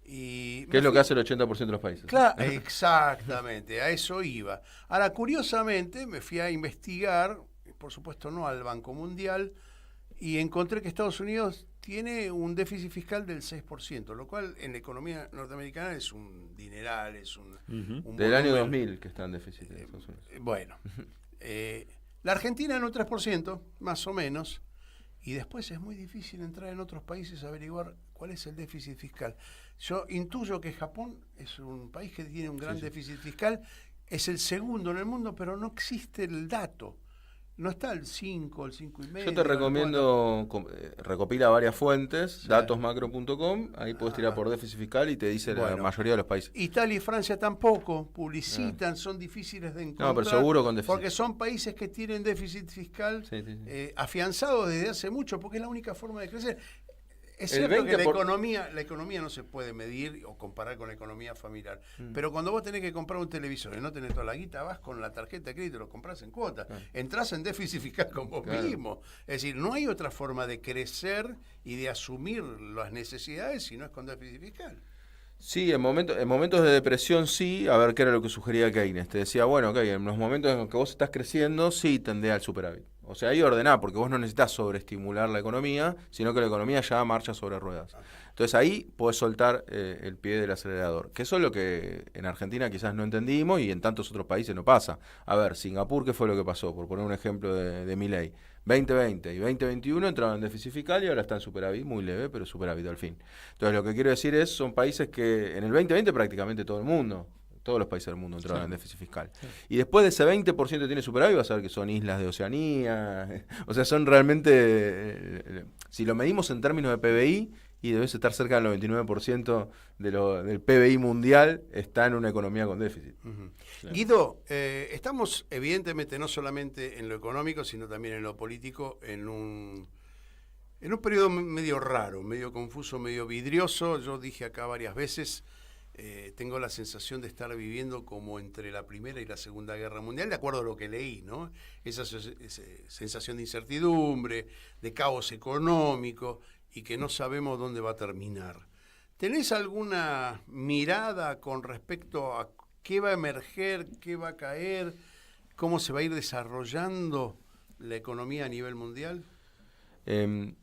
¿Qué es lo que hace el 80% de los países? Claro, exactamente, a eso iba. Ahora, curiosamente, me fui a investigar, por supuesto no al Banco Mundial, y encontré que Estados Unidos tiene un déficit fiscal del 6%, lo cual en la economía norteamericana es un dineral, es un del año 2000 que está en déficit en Estados Unidos. Bueno, la Argentina en un 3%, más o menos, y después es muy difícil entrar en otros países a averiguar cuál es el déficit fiscal. Yo intuyo que Japón es un país que tiene un gran déficit fiscal, es el segundo en el mundo, pero no existe el dato. No está el 5, el 5,5. Yo te recomiendo, recopila varias fuentes, datosmacro.com, ahí puedes tirar por déficit fiscal y te dice la mayoría de los países. Italia y Francia tampoco publicitan, son difíciles de encontrar. No, pero seguro con déficit. Porque son países que tienen déficit fiscal afianzado desde hace mucho, porque es la única forma de crecer. Es cierto que la economía no se puede medir o comparar con la economía familiar, pero cuando vos tenés que comprar un televisor y no tenés toda la guita, vas con la tarjeta de crédito, lo compras en cuotas, entrás en déficit fiscal con vos mismo. Es decir, no hay otra forma de crecer y de asumir las necesidades si no es con déficit fiscal. Sí, en momentos de depresión sí, a ver qué era lo que sugería Keynes. Te decía, bueno, ok, en los momentos en los que vos estás creciendo, sí tendés al superávit. O sea, ahí ordená, porque vos no necesitas sobreestimular la economía, sino que la economía ya marcha sobre ruedas. Entonces ahí podés soltar el pie del acelerador, que eso es lo que en Argentina quizás no entendimos y en tantos otros países no pasa. A ver, Singapur, ¿qué fue lo que pasó? Por poner un ejemplo de Milei. 2020 y 2021 entraban en déficit fiscal y ahora está en superávit, muy leve, pero superávit al fin. Entonces lo que quiero decir es, son países que en el 2020 prácticamente todo el mundo, todos los países del mundo entraron en déficit fiscal. Y después de ese 20% que tiene superávit, vas a ver que son islas de Oceanía, o sea, son realmente, si lo medimos en términos de PBI, y debes estar cerca del 99% del PBI mundial, está en una economía con déficit. Claro. Guido, estamos evidentemente no solamente en lo económico, sino también en lo político, en un periodo medio raro, medio confuso, medio vidrioso. Yo dije acá varias veces, tengo la sensación de estar viviendo como entre la Primera y la Segunda Guerra Mundial, de acuerdo a lo que leí, ¿no? Esa sensación de incertidumbre, de caos económico, y que no sabemos dónde va a terminar. ¿Tenés alguna mirada con respecto a qué va a emerger, qué va a caer, cómo se va a ir desarrollando la economía a nivel mundial?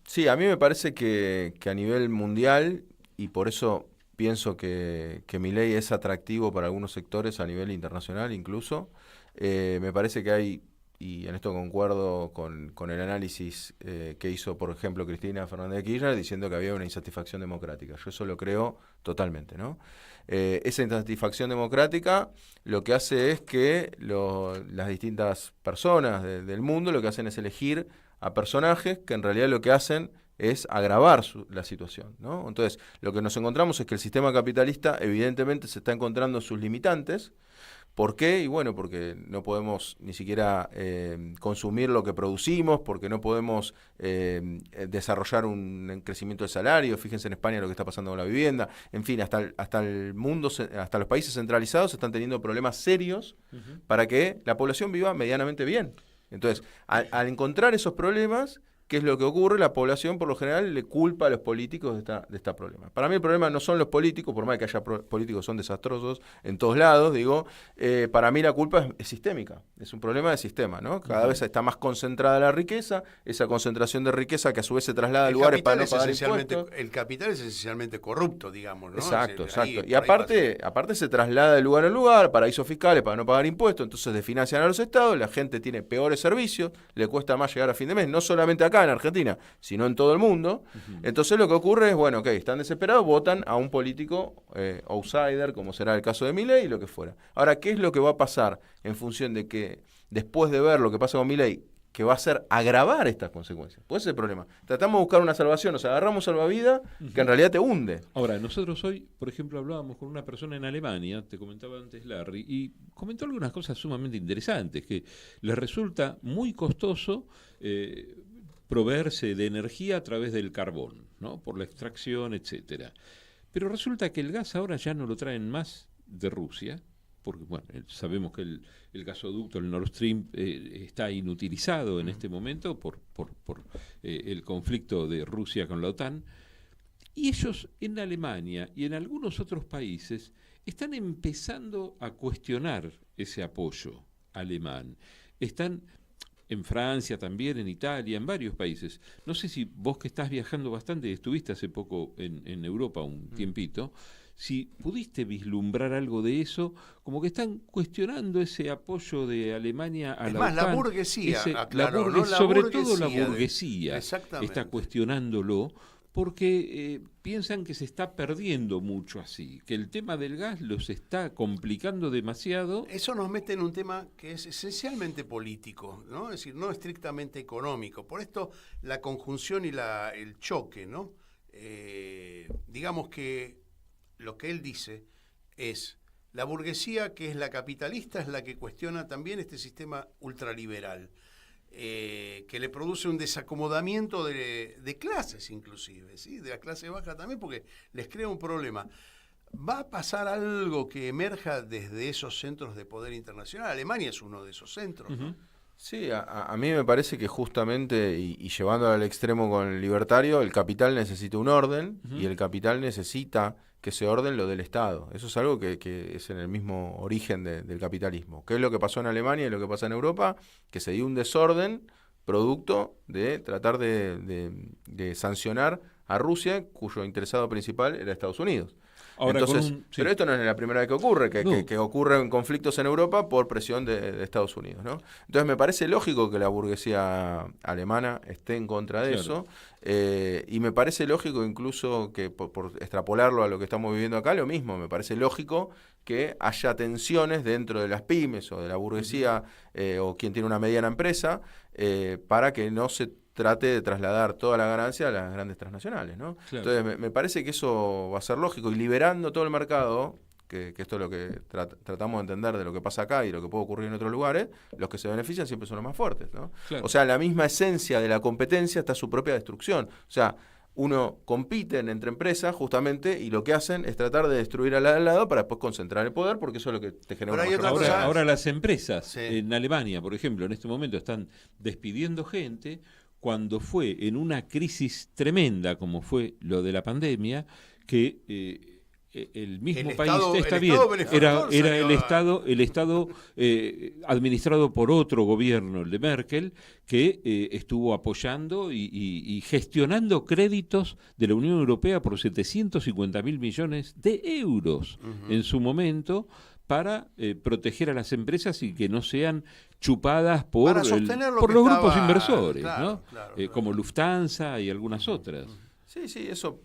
Sí, a mí me parece que a nivel mundial, y por eso pienso que Milei es atractivo para algunos sectores a nivel internacional incluso, me parece que hay, y en esto concuerdo con el análisis que hizo, por ejemplo, Cristina Fernández de Kirchner, diciendo que había una insatisfacción democrática. Yo eso lo creo totalmente, ¿no? Esa insatisfacción democrática lo que hace es que las distintas personas del mundo lo que hacen es elegir a personajes que en realidad lo que hacen es agravar la situación, ¿no? Entonces, lo que nos encontramos es que el sistema capitalista evidentemente se está encontrando sus limitantes. ¿Por qué? Y bueno, porque no podemos ni siquiera consumir lo que producimos, porque no podemos desarrollar un crecimiento del salario. Fíjense en España lo que está pasando con la vivienda. En fin, hasta el mundo, hasta los países centralizados están teniendo problemas serios para que la población viva medianamente bien. Entonces, al encontrar esos problemas, ¿qué es lo que ocurre? La población, por lo general, le culpa a los políticos de este problema. Para mí el problema no son los políticos, por más que haya políticos son desastrosos en todos lados, digo, para mí la culpa es sistémica, es un problema de sistema, ¿no? Cada vez está más concentrada la riqueza, esa concentración de riqueza que a su vez se traslada a lugares para no pagar impuestos. El capital es esencialmente corrupto, digamos, ¿no? Exacto. Y aparte se traslada de lugar en lugar, paraísos fiscales para no pagar impuestos, entonces desfinancian a los estados, la gente tiene peores servicios, le cuesta más llegar a fin de mes, no solamente acá en Argentina, sino en todo el mundo. Entonces lo que ocurre es, bueno, están desesperados, votan a un político outsider, como será el caso de Milei y lo que fuera. Ahora, ¿qué es lo que va a pasar en función de que después de ver lo que pasa con Milei, que va a ser agravar estas consecuencias. Pues ese es el problema. Tratamos de buscar una salvación, nos agarramos salvavidas que en realidad te hunde. Ahora, nosotros hoy, por ejemplo, hablábamos con una persona en Alemania, te comentaba antes Larry, y comentó algunas cosas sumamente interesantes, que les resulta muy costoso proveerse de energía a través del carbón, ¿no? Por la extracción, etcétera. Pero resulta que el gas ahora ya no lo traen más de Rusia, porque bueno, sabemos que el gasoducto, el Nord Stream, está inutilizado en este momento por el conflicto de Rusia con la OTAN, y ellos en Alemania y en algunos otros países están empezando a cuestionar ese apoyo alemán. Están en Francia también, en Italia, en varios países. No sé si vos que estás viajando bastante, estuviste hace poco en Europa un tiempito, si pudiste vislumbrar algo de eso, como que están cuestionando ese apoyo de Alemania a la OTAN. La burguesía, sobre todo la burguesía está cuestionándolo, porque piensan que se está perdiendo mucho así, que el tema del gas los está complicando demasiado. Eso nos mete en un tema que es esencialmente político, ¿no? Es decir, no estrictamente económico. Por esto la conjunción y el choque, ¿no? Digamos que lo que él dice es la burguesía, que es la capitalista, es la que cuestiona también este sistema ultraliberal. Que le produce un desacomodamiento de clases inclusive, ¿sí? De la clase baja también, porque les crea un problema. ¿Va a pasar algo que emerja desde esos centros de poder internacional? Alemania es uno de esos centros, ¿no? Sí, a mí me parece que justamente, y llevándolo al extremo con el libertario, el capital necesita un orden, y el capital necesita que ese orden lo del Estado. Eso es algo que es en el mismo origen del capitalismo. ¿Qué es lo que pasó en Alemania y lo que pasa en Europa? Que se dio un desorden producto de tratar de sancionar a Rusia, cuyo interesado principal era Estados Unidos. Ahora, entonces, pero esto no es la primera vez que ocurre, que ocurren conflictos en Europa por presión de Estados Unidos, ¿no? Entonces me parece lógico que la burguesía alemana esté en contra de eso, y me parece lógico incluso que, por extrapolarlo a lo que estamos viviendo acá, lo mismo, me parece lógico que haya tensiones dentro de las pymes o de la burguesía o quien tiene una mediana empresa, para que no se trate de trasladar toda la ganancia a las grandes transnacionales, ¿no? Claro. Entonces me parece que eso va a ser lógico, y liberando todo el mercado, que esto es lo que tratamos de entender de lo que pasa acá y lo que puede ocurrir en otros lugares, los que se benefician siempre son los más fuertes, ¿no? Claro. O sea, la misma esencia de la competencia está su propia destrucción. O sea, uno compiten entre empresas justamente, y lo que hacen es tratar de destruir al lado para después concentrar el poder, porque eso es lo que te genera una mayor. Ahora las empresas en Alemania, por ejemplo, en este momento están despidiendo gente, cuando fue en una crisis tremenda como fue lo de la pandemia, que el mismo país está bien, era el Estado administrado por otro gobierno, el de Merkel, que estuvo apoyando y gestionando créditos de la Unión Europea por 750.000 millones de euros en su momento, para proteger a las empresas y que no sean chupadas por los grupos inversores, ¿no? Claro. Como Lufthansa y algunas otras. Sí, eso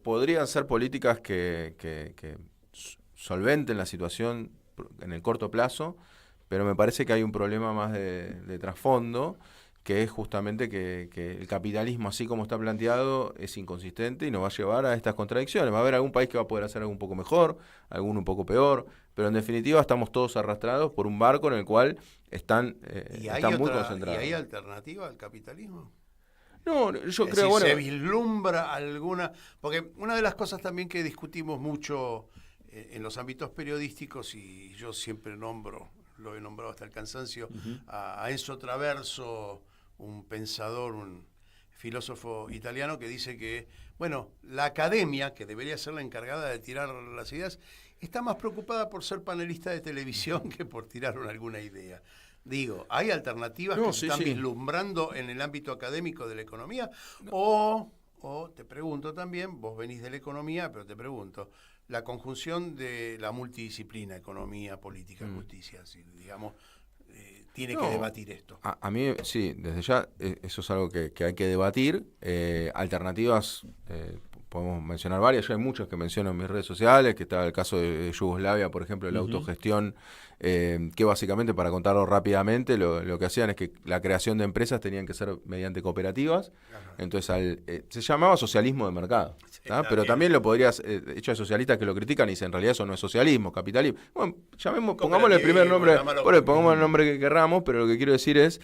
podrían ser políticas que solventen la situación en el corto plazo, pero me parece que hay un problema más de trasfondo, que es justamente que el capitalismo, así como está planteado, es inconsistente y nos va a llevar a estas contradicciones. Va a haber algún país que va a poder hacer algo un poco mejor, alguno un poco peor, pero en definitiva estamos todos arrastrados por un barco en el cual están muy concentrados. ¿Y hay alternativa al capitalismo? No, yo creo, ¿se vislumbra alguna? Porque una de las cosas también que discutimos mucho en los ámbitos periodísticos, y yo siempre lo he nombrado hasta el cansancio, a Enzo Traverso, un pensador, un filósofo italiano, que dice que, bueno, la academia, que debería ser la encargada de tirar las ideas, está más preocupada por ser panelista de televisión que por tirar alguna idea. Digo, ¿hay alternativas que se están vislumbrando en el ámbito académico de la economía? O te pregunto también, vos venís de la economía, pero te pregunto, la conjunción de la multidisciplina, economía, política, justicia, si, digamos, tiene que debatir esto. A mí, sí, desde ya eso es algo que hay que debatir. Alternativas podemos mencionar varias, yo hay muchas que menciono en mis redes sociales, que está el caso de Yugoslavia, por ejemplo, de la autogestión, que básicamente, para contarlo rápidamente, lo que hacían es que la creación de empresas tenían que ser mediante cooperativas. Entonces se llamaba socialismo de mercado, pero también lo podrías, hecho de socialistas que lo critican y dicen, en realidad eso no es socialismo, capitalismo. Bueno, pongámosle el primer nombre, pongamos el nombre que querramos, pero lo que quiero decir es,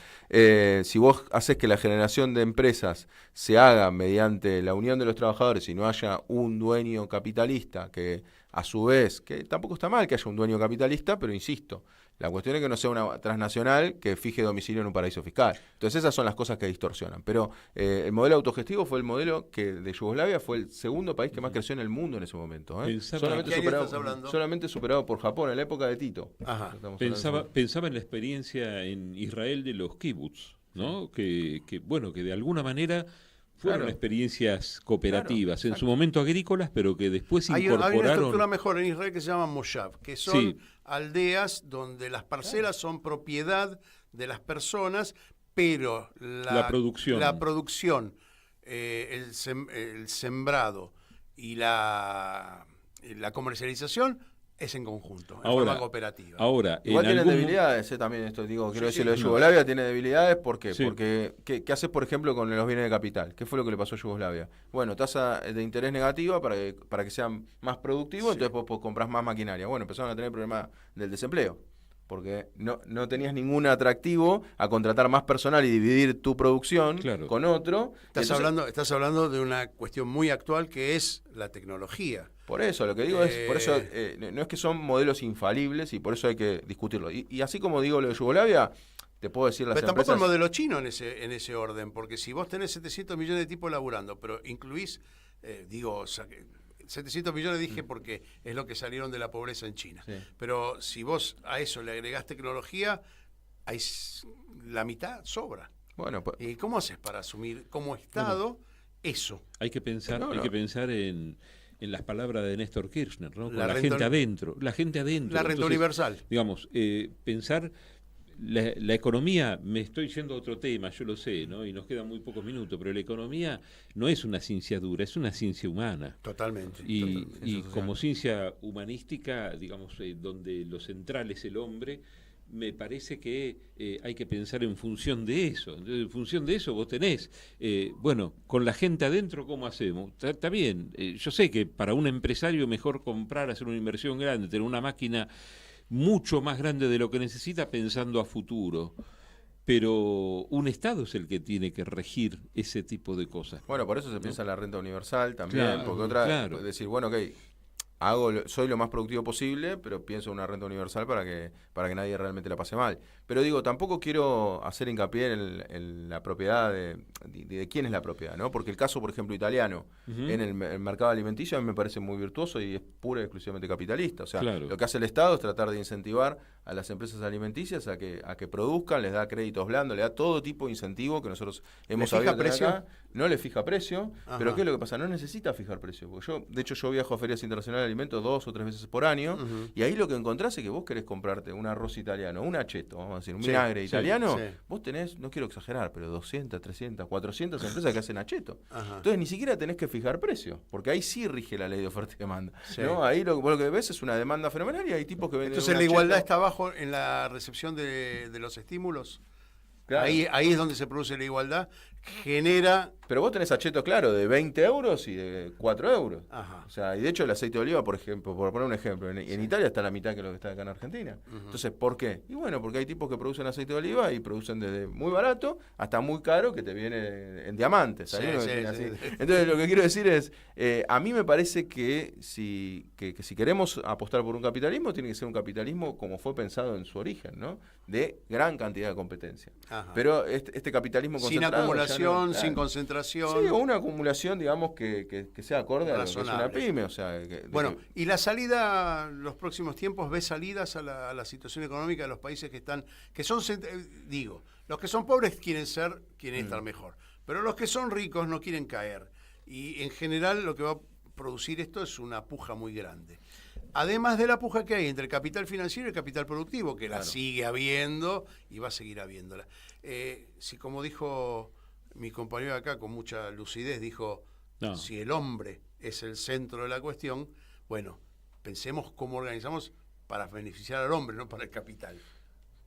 si vos haces que la generación de empresas se haga mediante la unión de los trabajadores y no haya un dueño capitalista que a su vez, que tampoco está mal que haya un dueño capitalista, pero insisto, la cuestión es que no sea una transnacional que fije domicilio en un paraíso fiscal. Entonces esas son las cosas que distorsionan. Pero el modelo autogestivo fue el modelo que de Yugoslavia fue el segundo país que más creció en el mundo en ese momento. Solamente superado por Japón en la época de Tito. Pensaba en la experiencia en Israel de los kibbutz, ¿no? Que de alguna manera fueron experiencias cooperativas, en su momento agrícolas, pero que después incorporaron... Hay una estructura mejor en Israel que se llama Moshav, que son aldeas donde las parcelas son propiedad de las personas, pero la producción, el sembrado y la comercialización es en conjunto, en forma cooperativa. Igual tienen debilidades, también esto quiero decir, lo de Yugoslavia tiene debilidades, ¿por qué? Porque, ¿qué haces, por ejemplo, con los bienes de capital? ¿Qué fue lo que le pasó a Yugoslavia? Bueno, tasa de interés negativa para que sean más productivos, entonces vos compras más maquinaria. Bueno, empezaron a tener problemas del desempleo, porque no tenías ningún atractivo a contratar más personal y dividir tu producción con otro. Estás hablando de una cuestión muy actual que es la tecnología. Por eso, lo que digo es, por eso no es que son modelos infalibles y por eso hay que discutirlo. Y así como digo lo de Yugoslavia, te puedo decir las pero empresas... tampoco el modelo chino en ese orden, porque si vos tenés 700 millones de tipos laburando, pero incluís, 700 millones dije porque es lo que salieron de la pobreza en China. Pero si vos a eso le agregás tecnología, la mitad sobra. Bueno, pues, ¿y cómo haces para asumir como Estado eso? Hay que pensar en las palabras de Néstor Kirchner, ¿no? Con la gente adentro. La gente adentro. La renta universal. Digamos, pensar la economía, me estoy yendo a otro tema, yo lo sé, ¿no? Y nos quedan muy pocos minutos, pero la economía no es una ciencia dura, es una ciencia humana. Totalmente. Y como ciencia humanística, digamos, donde lo central es el hombre, me parece que hay que pensar en función de eso. Entonces, en función de eso vos tenés, con la gente adentro, ¿cómo hacemos? Está bien, yo sé que para un empresario mejor comprar, hacer una inversión grande, tener una máquina mucho más grande de lo que necesita pensando a futuro. Pero un Estado es el que tiene que regir ese tipo de cosas. Bueno, por eso se piensa en la renta universal también, porque decir, bueno, soy lo más productivo posible, pero pienso en una renta universal para que nadie realmente la pase mal. Pero digo, tampoco quiero hacer hincapié en la propiedad de quién es la propiedad, ¿no? Porque el caso, por ejemplo, italiano, en el mercado alimenticio, a mí me parece muy virtuoso y es pura y exclusivamente capitalista. O sea, lo que hace el Estado es tratar de incentivar a las empresas alimenticias a que produzcan, les da créditos blandos, le da todo tipo de incentivo que nosotros hemos sabido tener acá. No le fija precio, pero ¿qué es lo que pasa? No necesita fijar precio. Porque yo viajo a ferias internacionales de alimentos 2 o 3 veces por año, y ahí lo que encontrás es que vos querés comprarte un arroz italiano, un acheto, vamos a decir, un vinagre italiano, vos tenés, no quiero exagerar, pero 200, 300, 400 empresas que hacen acheto. Entonces ni siquiera tenés que fijar precio, porque ahí sí rige la ley de oferta y demanda. ¿No? Ahí lo que ves es una demanda fenomenal y hay tipos que venden. Entonces la igualdad está abajo en la recepción de los estímulos. Claro. Ahí es donde se produce la igualdad, genera... Pero vos tenés acheto, claro, de 20 euros y de 4 euros. O sea, y de hecho el aceite de oliva, por ejemplo, por poner un ejemplo, en Italia está la mitad que lo que está acá en Argentina. Entonces, ¿por qué? Y bueno, porque hay tipos que producen aceite de oliva y producen desde muy barato hasta muy caro que te viene en diamantes. Entonces, lo que quiero decir es, a mí me parece que si queremos apostar por un capitalismo, tiene que ser un capitalismo como fue pensado en su origen, ¿no? De gran cantidad de competencia. Pero este capitalismo concentrado... Sin acumulación, sin concentración. Sí, o una acumulación, digamos, que sea acorde a lo que es una pyme. O sea, y la salida, los próximos tiempos, ¿ves salidas a la situación económica de los países que son, los que son pobres quieren estar mejor, pero los que son ricos no quieren caer. Y en general lo que va a producir esto es una puja muy grande. Además de la puja que hay entre el capital financiero y el capital productivo, que la sigue habiendo y va a seguir habiéndola. Si como dijo mi compañero acá con mucha lucidez, dijo, si el hombre es el centro de la cuestión, bueno, pensemos cómo organizamos para beneficiar al hombre, no para el capital.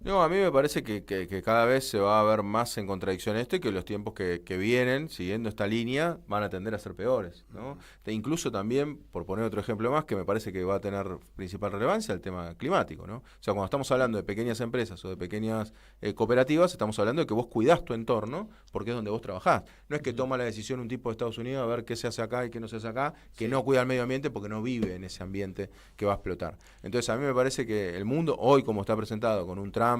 No, a mí me parece que cada vez se va a ver más en contradicción esto y que los tiempos que vienen, siguiendo esta línea, van a tender a ser peores, ¿no? Incluso también, por poner otro ejemplo más, que me parece que va a tener principal relevancia, el tema climático, ¿no? O sea, cuando estamos hablando de pequeñas empresas o de pequeñas cooperativas, estamos hablando de que vos cuidás tu entorno porque es donde vos trabajás. No es que toma la decisión un tipo de Estados Unidos a ver qué se hace acá y qué no se hace acá, que no cuida el medio ambiente porque no vive en ese ambiente que va a explotar. Entonces, a mí me parece que el mundo, hoy como está presentado, con un Trump,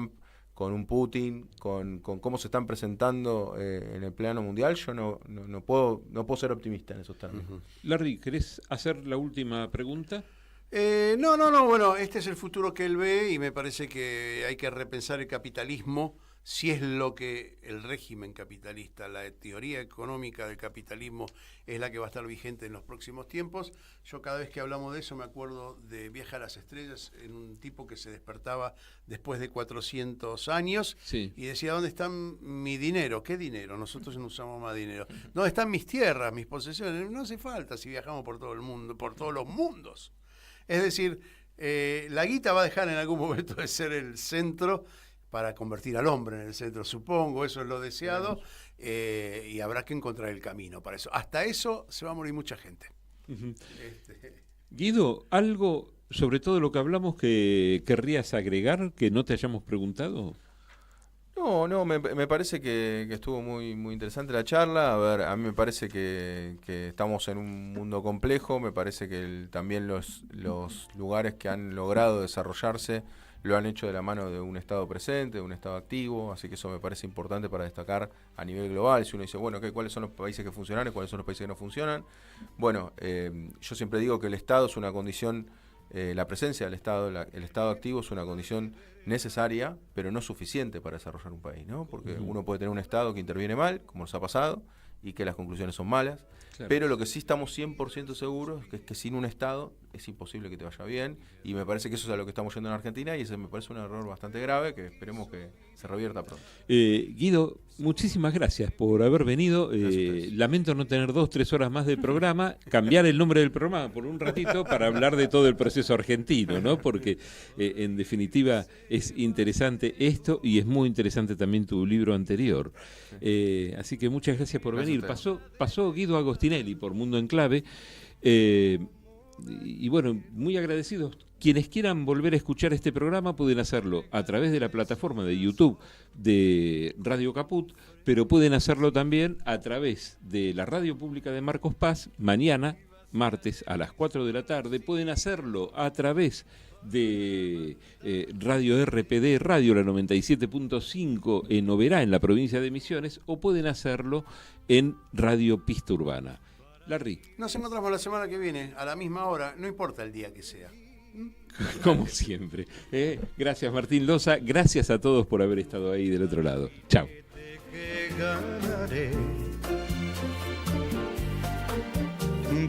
con un Putin, con cómo se están presentando en el plano mundial, yo no puedo ser optimista en esos términos. Larry, ¿querés hacer la última pregunta? No, bueno, este es el futuro que él ve y me parece que hay que repensar el capitalismo, si es lo que el régimen capitalista, la teoría económica del capitalismo es la que va a estar vigente en los próximos tiempos. Yo cada vez que hablamos de eso me acuerdo de Viaje a las Estrellas, en un tipo que se despertaba después de 400 años y decía, ¿dónde está mi dinero? ¿Qué dinero? Nosotros no usamos más dinero. ¿Dónde están mis tierras, mis posesiones? No hace falta si viajamos por todo el mundo, por todos los mundos. Es decir, la guita va a dejar en algún momento de ser el centro para convertir al hombre en el centro, supongo, eso es lo deseado, y habrá que encontrar el camino para eso. Hasta eso se va a morir mucha gente. Guido, ¿algo sobre todo lo que hablamos que querrías agregar que no te hayamos preguntado? No, me parece que estuvo muy, muy interesante la charla. A ver, a mí me parece que estamos en un mundo complejo, me parece que también los lugares que han logrado desarrollarse lo han hecho de la mano de un Estado presente, de un Estado activo, así que eso me parece importante para destacar a nivel global. Si uno dice, bueno, ¿cuáles son los países que funcionan y cuáles son los países que no funcionan? Bueno, yo siempre digo que el Estado es una condición, la presencia del Estado, el Estado activo es una condición necesaria, pero no suficiente para desarrollar un país, ¿no? Porque uno puede tener un Estado que interviene mal, como nos ha pasado, y que las conclusiones son malas, pero lo que sí estamos 100% seguros es que sin un Estado es imposible que te vaya bien, y me parece que eso es a lo que estamos yendo en Argentina, y ese me parece un error bastante grave que esperemos que se revierta pronto. Guido, muchísimas gracias por haber venido. Lamento no tener 2-3 horas más de programa, cambiar el nombre del programa por un ratito para hablar de todo el proceso argentino, ¿no? Porque en definitiva es interesante esto y es muy interesante también tu libro anterior. Así que muchas gracias por venir. Pasó Guido Agostinelli por Mundo en Clave. Y bueno, muy agradecidos. Quienes quieran volver a escuchar este programa pueden hacerlo a través de la plataforma de YouTube de Radio Caput, pero pueden hacerlo también a través de la radio pública de Marcos Paz, mañana, martes, a las 4 de la tarde. Pueden hacerlo a través de Radio RPD, Radio la 97.5 en Oberá, en la provincia de Misiones, o pueden hacerlo en Radio Pista Urbana. Larry. Nos encontramos la semana que viene, a la misma hora, no importa el día que sea. Como siempre. Gracias, Martín Loza. Gracias a todos por haber estado ahí del otro lado. Chao.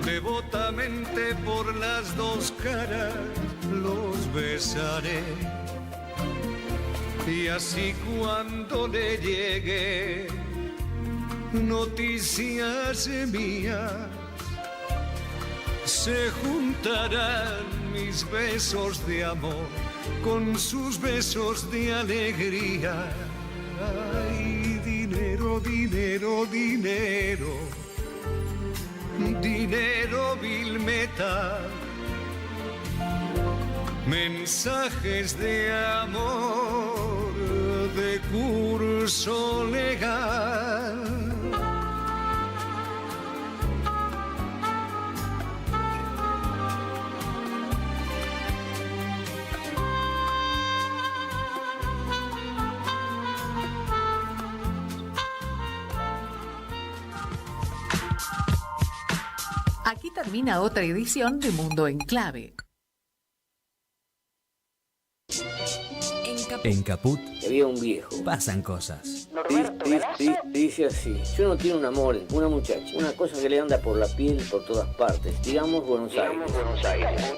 Devotamente por las dos caras los besaré, y así cuando le llegue noticias mías, se juntarán mis besos de amor con sus besos de alegría. Ay, dinero, dinero, dinero, dinero vil metal, mensajes de amor de curso legal. Aquí termina otra edición de Mundo en Clave. En Caput había un viejo. pasan cosas. Dice así: yo no tiene un amor, una muchacha, una cosa que le anda por la piel por todas partes. Digamos Buenos Aires.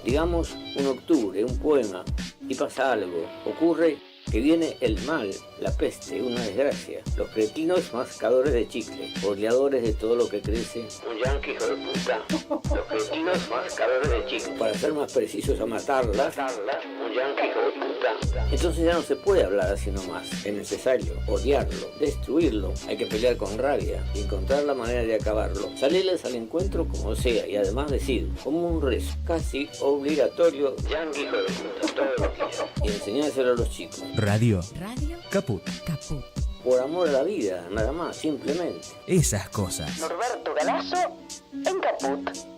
Digamos un octubre, un poema, y pasa algo. Ocurre que viene el mal, la peste, una desgracia. Los cretinos mascadores de chicle, boleadores de todo lo que crece. Un yanqui hijo de puta. Los cretinos mascadores de chicle. Para ser más precisos, a matarla. Un yanqui hijo de puta. Entonces ya no se puede hablar así nomás. Es necesario odiarlo, destruirlo. Hay que pelear con rabia y encontrar la manera de acabarlo. Salirles al encuentro como sea y además decir, como un rezo, casi obligatorio, yanqui hijo de puta, todos los días. Y enseñárselo a los chicos. Radio. Radio Caput. Caput. Por amor a la vida, nada más, simplemente. Esas cosas. Norberto Galazo en Caput.